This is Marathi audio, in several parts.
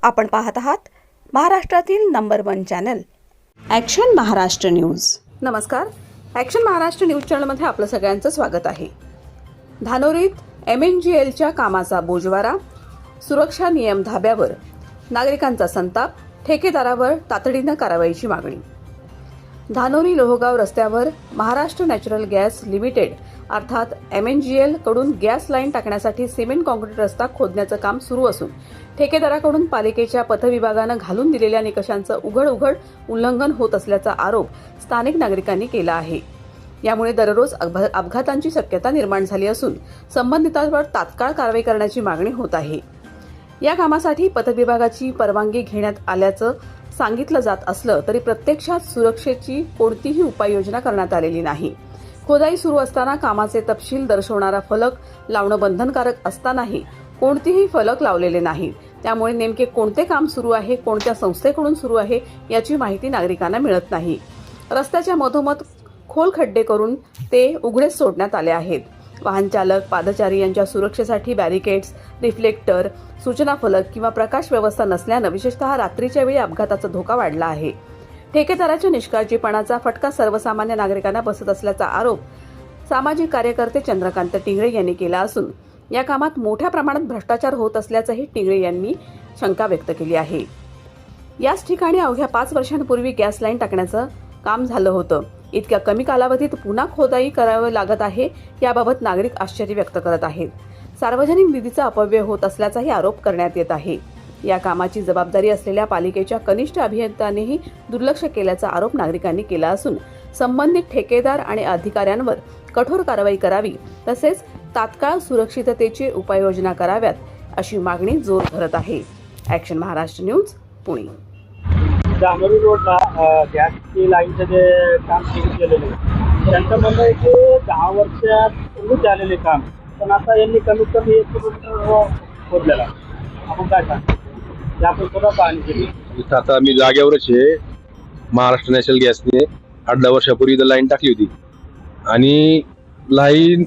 आपण पाहत आहात महाराष्ट्रातील number 1 channel action Maharashtra news. नमस्कार, ॲक्शन महाराष्ट्र न्यूज चॅनलमध्ये आपलं सगळ्यांचं स्वागत आहे। धानोरीत MNGLच्या कामाचा बोजवारा, सुरक्षा नियम धाब्यावर, नागरिकांचा संताप, ठेकेदारावर तातडीनं कारवाईची मागणी। धानोरी लोहगाव रस्त्यावर महाराष्ट्र नॅचरल गॅस लिमिटेड अर्थात MNGL कडून गॅस लाईन टाकण्यासाठी सिमेंट काँक्रीट रस्ता खोदण्याचं काम सुरू असून ठेकेदाराकडून पालिकेच्या पथविभागानं घालून दिलेल्या निकषांचं उघड उल्लंघन होत असल्याचा आरोप स्थानिक नागरिकांनी केला आहे। यामुळे दररोज अपघातांची शक्यता निर्माण झाली असून संबंधितांवर तात्काळ कारवाई करण्याची मागणी होत आहे। या कामासाठी पथविभागाची परवानगी घेण्यात आल्याचं सांगितलं जात असलं तरी प्रत्यक्षात सुरक्षेची कोणतीही उपाययोजना करण्यात आलेली नाही। खोदाई सुरू असताना कामाचे तपशील दर्शवणारा फलक लावणं बंधनकारक असतानाही कोणतेही फलक लावलेले नाही। त्यामुळे नेमके कोणते काम सुरू आहे, कोणत्या संस्थेकडून सुरू आहे याची माहिती नागरिकांना मिळत नाही। रस्त्याच्या मधोमध खोल खड्डे करून ते उघडेच सोडण्यात आले आहेत। वाहन चालक, पादचारी यांच्या सुरक्षेसाठी बॅरिकेड्स, रिफ्लेक्टर, सूचना फलक किंवा प्रकाश व्यवस्था नसल्यानं विशेषतः रात्रीच्या वेळी अपघाताचा धोका वाढला आहे। ठेकेदाराच्या निष्काळजीपणाचा फटका सर्वसामान्य नागरिकांना बसत असल्याचा आरोप सामाजिक कार्यकर्ते चंद्रकांत टिंगरे यांनी केला असून या कामात मोठ्या प्रमाणात भ्रष्टाचार होत असल्याचंही टिंगरे यांनी शंका व्यक्त केली आहे। याच ठिकाणी अवघ्या 5 वर्षांपूर्वी गॅस लाईन टाकण्याचं काम झालं होतं। इतक्या कमी कालावधीत पुन्हा खोदाई करावी लागत आहे, याबाबत नागरिक आश्चर्य व्यक्त करत आहेत। सार्वजनिक निधीचा अपव्यय होत असल्याचाही आरोप करण्यात येत आहे। या कामाची जबाबदारी असलेल्या पालिकेच्या कनिष्ठ अभियंत्यांनीही दुर्लक्ष केल्याचा आरोप नागरिकांनी केला असून संबंधित ठेकेदार आणि अधिकाऱ्यांवर कठोर कारवाई करावी तसेच तात्काळ सुरक्षिततेची उपाययोजना कराव्यात अशी मागणी जोर धरत आहे। Action Maharashtra news, Pune. धानोरी रोडला गॅसची लाईनचं जे काम सुरू केलेलं आहे त्यांचं म्हणणं आहे की 10 वर्षापूर्वी झालेले काम, पण आता यांनी कमीत कमी 1 किलोमीटर खोदलेला। आपण काय सांगतो आपण थोडं पाहणी केली। आता मी जागेवरच आहे। महाराष्ट्र नॅशनल गॅसने 8-10 वर्षापूर्वी इथं लाईन टाकली होती आणि लाईन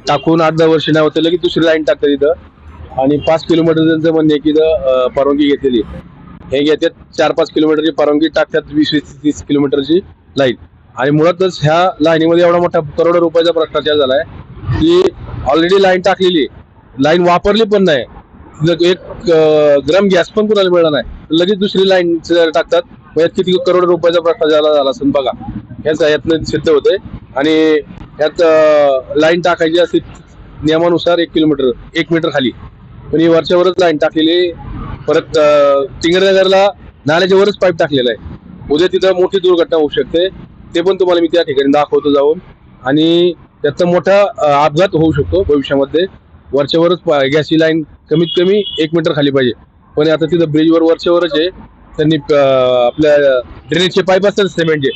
टाकून 8-10 वर्ष नाही होतं लगेच दुसरी लाईन टाकतात इथं आणि 5 किलोमीटर त्यांचं म्हणणे की इथं परवानगी घेतलेली। हे घेतात 4-5 किलोमीटरची परवानगी, टाकतात 20-30 किलोमीटरची लाईन आणि मुळातच ह्या लाईनीमध्ये एवढा मोठा करोडो रुपयाचा भ्रष्टाचार झालाय की ऑलरेडी लाईन टाकलेली, लाईन वापरली पण नाही, एक ग्राम गॅस पण कुणाला मिळाला नाही, लगेच दुसरी लाईन टाकतात। यात किती करोड रुपयाचा भ्रष्टाचार झाला असून बघा, यातनं सिद्ध होतंय। आणि यात लाईन टाकायची असते नियमानुसार 1 मीटर खाली, पण ही वरच्यावरच लाईन टाकलेली। परत टिंगरनगरला नाल्याच्या वरच पाईप टाकलेला आहे। उद्या तिथं मोठी दुर्घटना होऊ शकते, ते पण तुम्हाला मी त्या ठिकाणी दाखवतो जाऊन, आणि त्याचा मोठा अपघात होऊ शकतो भविष्यामध्ये। वरच्यावरच गॅसची लाईन कमीत कमी 1 मीटर खाली पाहिजे, पण आता तिथं ब्रिजवर वरच्यावरच आहे। त्यांनी आपल्या ड्रेनेजचे पाईप असतात सिमेंटचे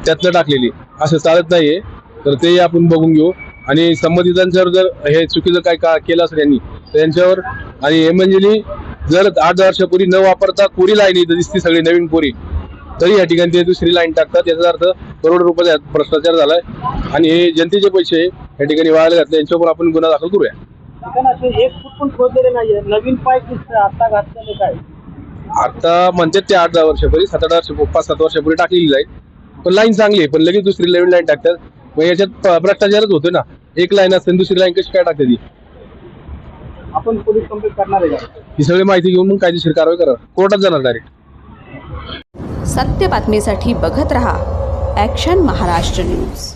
त्यातनं टाकलेली, असं चालत नाहीये। तर ते आपण बघून घेऊ आणि संबंधितांच्यावर जर हे चुकीचं काय केलं असेल यांनी तर यांच्यावर, आणि MNGL जर 8-10 वर्षापूर्वी न वापरता कोरी लाईन इथं दिसती सगळी नवीन कोरी, तरी या ठिकाणी ते दुसरी लाईन टाकतात। याचा अर्थ करोड रुपयाचा भ्रष्टाचार झालाय आणि हे जनतेचे पैसे या ठिकाणी वायाला घातले, यांच्यावर आपण गुन्हा दाखल करूया। एक फूट पण खोदलेले नाहीये, नवीन पाईप आता घातलेले काय आता म्हणतात ते 8-10 वर्षापूर्वी, 5-7 वर्षापूर्वी टाकलेली लाईन, पण लाईन चांगली आहे, पण लगेच दुसरी नवीन लाईन टाकतात। मग याच्यात भ्रष्टाचारच होतो ना, एक लाईन असते दुसरी लाईन कशी काय टाकते ती? आपण पोलीस कंप्लेंट करणार आहे का? ही सगळी माहिती घेऊन मग कायदेशीर कारवाई करा, कोर्टात जाणार डायरेक्ट। सत्य बातमीसाठी बघत रहा ॲक्शन महाराष्ट्र न्यूज।